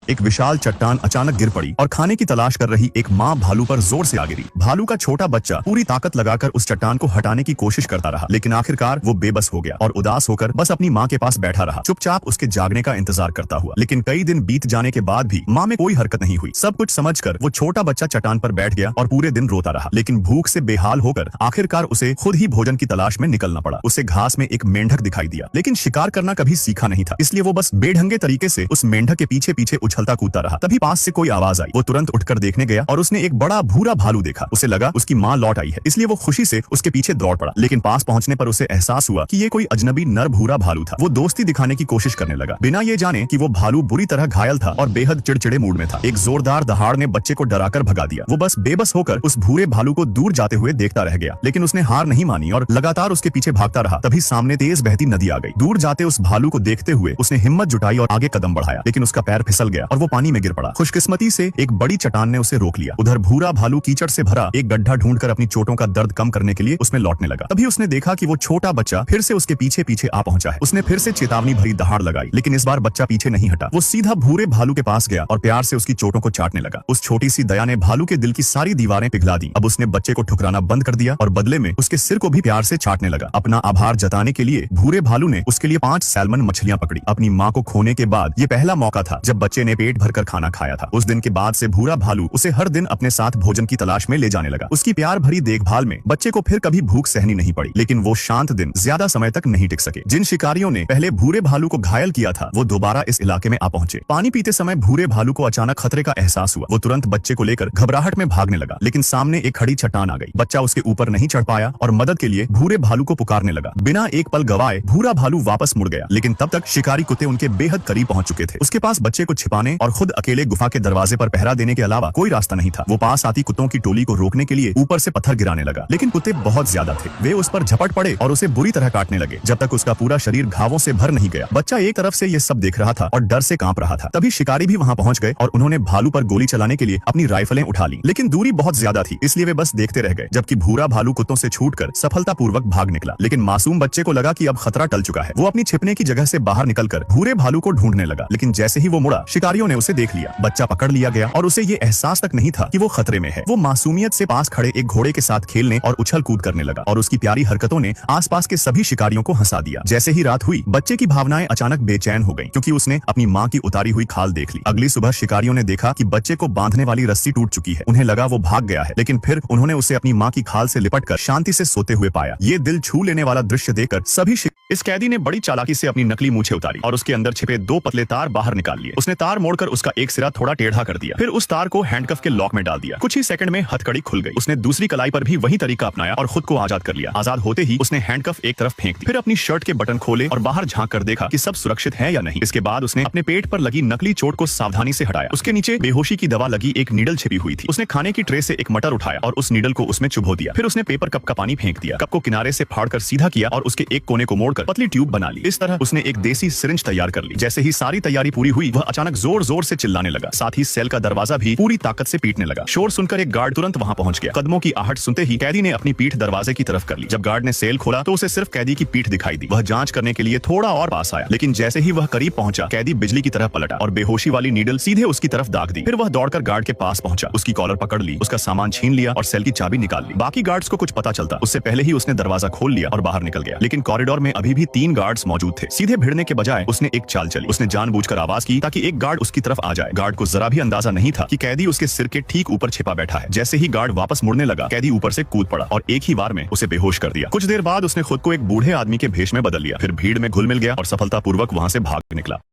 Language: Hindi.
एक विशाल चट्टान अचानक गिर पड़ी और खाने की तलाश कर रही एक माँ भालू पर जोर से आ गिरी। भालू का छोटा बच्चा पूरी ताकत लगाकर उस चट्टान को हटाने की कोशिश करता रहा, लेकिन आखिरकार वो बेबस हो गया और उदास होकर बस अपनी माँ के पास बैठा रहा, चुपचाप उसके जागने का इंतजार करता हुआ। लेकिन कई दिन बीत जाने के बाद भी माँ में कोई हरकत नहीं हुई। सब कुछ समझकर वो छोटा बच्चा चट्टान पर बैठ गया और पूरे दिन रोता रहा, लेकिन भूख से बेहाल होकर आखिरकार उसे खुद ही भोजन की तलाश में निकलना पड़ा। उसे घास में एक मेंढक दिखाई दिया, लेकिन शिकार करना कभी सीखा नहीं था, इसलिए वो बस बेढंगे तरीके से उस मेंढक के पीछे पीछे उछलता कूदता रहा। तभी पास से कोई आवाज आई। वो तुरंत उठकर देखने गया और उसने एक बड़ा भूरा भालू देखा। उसे लगा उसकी माँ लौट आई है, इसलिए वो खुशी से उसके पीछे दौड़ पड़ा। लेकिन पास पहुंचने पर उसे एहसास हुआ कि ये कोई अजनबी नर भूरा भालू था। वो दोस्ती दिखाने की कोशिश करने लगा, बिना ये जाने कि वो भालू बुरी तरह घायल था और बेहद चिड़चिड़े मूड में था। एक जोरदार दहाड़ ने बच्चे को डराकर भगा दिया। वो बस बेबस होकर उस भूरे भालू को दूर जाते हुए देखता रह गया, लेकिन उसने हार नहीं मानी और लगातार उसके पीछे भागता रहा। तभी सामने तेज बहती नदी आ गई। दूर जाते उस भालू को देखते हुए उसने हिम्मत जुटाई और आगे कदम बढ़ाया, लेकिन उसका पैर फिसल गया और वो पानी में गिर पड़ा। खुशकिस्मती से एक बड़ी चट्टान ने उसे रोक लिया। उधर भूरा भालू कीचड़ से भरा एक गड्ढा ढूंढकर अपनी चोटों का दर्द कम करने के लिए उसमें लौटने लगा। तभी उसने देखा कि वो छोटा बच्चा फिर से उसके पीछे पीछे आ पहुंचा है। उसने फिर से चेतावनी भरी दहाड़ लगाई, लेकिन इस बार बच्चा पीछे नहीं हटा। वो सीधा भूरे भालू के पास गया और प्यार से उसकी चोटों को चाटने लगा। उस छोटी सी दया ने भालू के दिल की सारी दीवारें पिघला दी। अब उसने बच्चे को ठुकराना बंद कर दिया और बदले में उसके सिर को भी प्यार से चाटने लगा। अपना आभार जताने के लिए भूरे भालू ने उसके लिए 5 सैल्मन मछलियां पकड़ी। अपनी माँ को खोने के बाद ये पहला मौका था जब बच्चे ने पेट भरकर खाना खाया था। उस दिन के बाद से भूरा भालू उसे हर दिन अपने साथ भोजन की तलाश में ले जाने लगा। उसकी प्यार भरी देखभाल में बच्चे को फिर कभी भूख सहनी नहीं पड़ी, लेकिन वो शांत दिन ज्यादा समय तक नहीं टिक सके। जिन शिकारियों ने पहले भूरे भालू को घायल किया था, वो दोबारा इस इलाके में आ पहुंचे। पानी पीते समय भूरे भालू को अचानक खतरे का एहसास हुआ। वो तुरंत बच्चे को लेकर घबराहट में भागने लगा, लेकिन सामने एक खड़ी चट्टान आ गई। बच्चा उसके ऊपर नहीं चढ़ पाया और मदद के लिए भूरे भालू को पुकारने लगा। बिना एक पल गवाए भूरा भालू वापस मुड़ गया, लेकिन तब तक शिकारी कुत्ते उनके बेहद करीब पहुंच चुके थे। उसके पास बच्चे को छिपाने और खुद अकेले गुफा के दरवाजे पर पहरा देने के अलावा कोई रास्ता नहीं था। वो पास आती कुत्तों की टोली को रोकने के लिए ऊपर से पत्थर गिराने लगा, लेकिन कुत्ते बहुत ज्यादा थे। वे उस पर झपट पड़े और उसे बुरी तरह काटने लगे, जब तक उसका पूरा शरीर घावों से भर नहीं गया। बच्चा एक तरफ से ये सब देख रहा था और डर से कांप रहा था। तभी शिकारी भी वहां पहुंच गए और उन्होंने भालू पर गोली चलाने के लिए अपनी राइफलें उठा ली, लेकिन दूरी बहुत ज्यादा थी, इसलिए वे बस देखते रह गए, जबकि भूरा भालू कुत्तों से छूटकर सफलतापूर्वक भाग निकला। लेकिन मासूम बच्चे को लगा कि अब खतरा टल चुका है। वो अपनी छिपने की जगह से बाहर निकलकर भूरे भालू को ढूंढने लगा, लेकिन जैसे ही वो मुड़ा, शिकारियों ने उसे देख लिया। बच्चा पकड़ लिया गया और उसे ये एहसास तक नहीं था कि वो खतरे में है। वो मासूमियत से पास खड़े एक घोड़े के साथ खेलने और उछल कूद करने लगा और उसकी प्यारी हरकतों ने आसपास के सभी शिकारियों को हंसा दिया। जैसे ही रात हुई, बच्चे की भावनाएं अचानक बेचैन हो गईं, क्योंकि उसने अपनी माँ की उतारी हुई खाल देख ली। अगली सुबह शिकारियों ने देखा कि बच्चे को बांधने वाली रस्सी टूट चुकी है। उन्हें लगा वो भाग गया है, लेकिन फिर उन्होंने उसे अपनी माँ की खाल से लिपटकर शांति से सोते हुए पाया। ये दिल छू लेने वाला दृश्य देखकर सभी इस कैदी ने बड़ी चालाकी से अपनी नकली मूछें उतारी और उसके अंदर छिपे 2 पतले तार बाहर निकाल लिए। उसने तार मोड़कर उसका एक सिरा थोड़ा टेढ़ा कर दिया, फिर उस तार को हैंडकफ के लॉक में डाल दिया। कुछ ही सेकंड में हथकड़ी खुल गई। उसने दूसरी कलाई पर भी वही तरीका अपनाया और खुद को आजाद कर लिया। आजाद होते ही उसने हैंडकफ एक तरफ फेंक दी, फिर अपनी शर्ट के बटन खोले और बाहर झांक कर देखा कि सब सुरक्षित है या नहीं। इसके बाद उसने अपने पेट पर लगी नकली चोट को सावधानी से हटाया। उसके नीचे बेहोशी की दवा लगी एक नीडल छिपी हुई थी। उसने खाने की ट्रे से एक मटर उठाया और उस नीडल को उसमें चुभो दिया। फिर उसने पेपर कप का पानी फेंक दिया। कप को किनारे से फाड़कर सीधा किया और उसके एक कोने को मोड़कर पतली ट्यूब बना ली। इस तरह उसने एक देसी सिरिंज तैयार कर ली। जैसे ही सारी तैयारी पूरी हुई, वह अचानक जोर जोर से चिल्लाने लगा। साथ ही सेल का दरवाजा भी पूरी ताकत से पीटने लगा। शोर सुनकर एक गार्ड तुरंत वहां पहुंच गया। कदमों की आहट सुनते ही कैदी ने अपनी पीठ दरवाजे की तरफ कर ली। जब गार्ड ने सेल खोला तो उसे सिर्फ कैदी की पीठ दिखाई दी। वह जांच करने के लिए थोड़ा और पास आया, लेकिन जैसे ही वह करीब पहुंचा, कैदी बिजली की तरह पलटा और बेहोशी वाली नीडल सीधे उसकी तरफ दाग दी। फिर वह दौड़कर गार्ड के पास पहुंचा, उसकी कॉलर पकड़ ली, उसका सामान छीन लिया और सेल की चाबी निकाल ली। बाकी गार्ड्स को कुछ पता चलता उससे पहले ही उसने दरवाजा खोल लिया और बाहर निकल गया। लेकिन कॉरिडोर में अभी भी 3 गार्ड्स मौजूद थे। सीधे भिड़ने के बजाय उसने एक चाल चली। उसने जानबूझकर आवाज की ताकि एक गार्ड उसकी तरफ आ जाए। गार्ड को जरा भी अंदाजा नहीं था कि कैदी उसके सिर के ठीक ऊपर छिपा बैठा है। जैसे ही गार्ड वापस मुड़ने लगा, कैदी ऊपर से कूद पड़ा और एक ही बार में उसे बेहोश कर दिया। कुछ देर बाद उसने खुद को एक बूढ़े आदमी के भेष में बदल लिया, फिर भीड़ में घुल मिल गया और सफलतापूर्वक वहां से भाग निकला।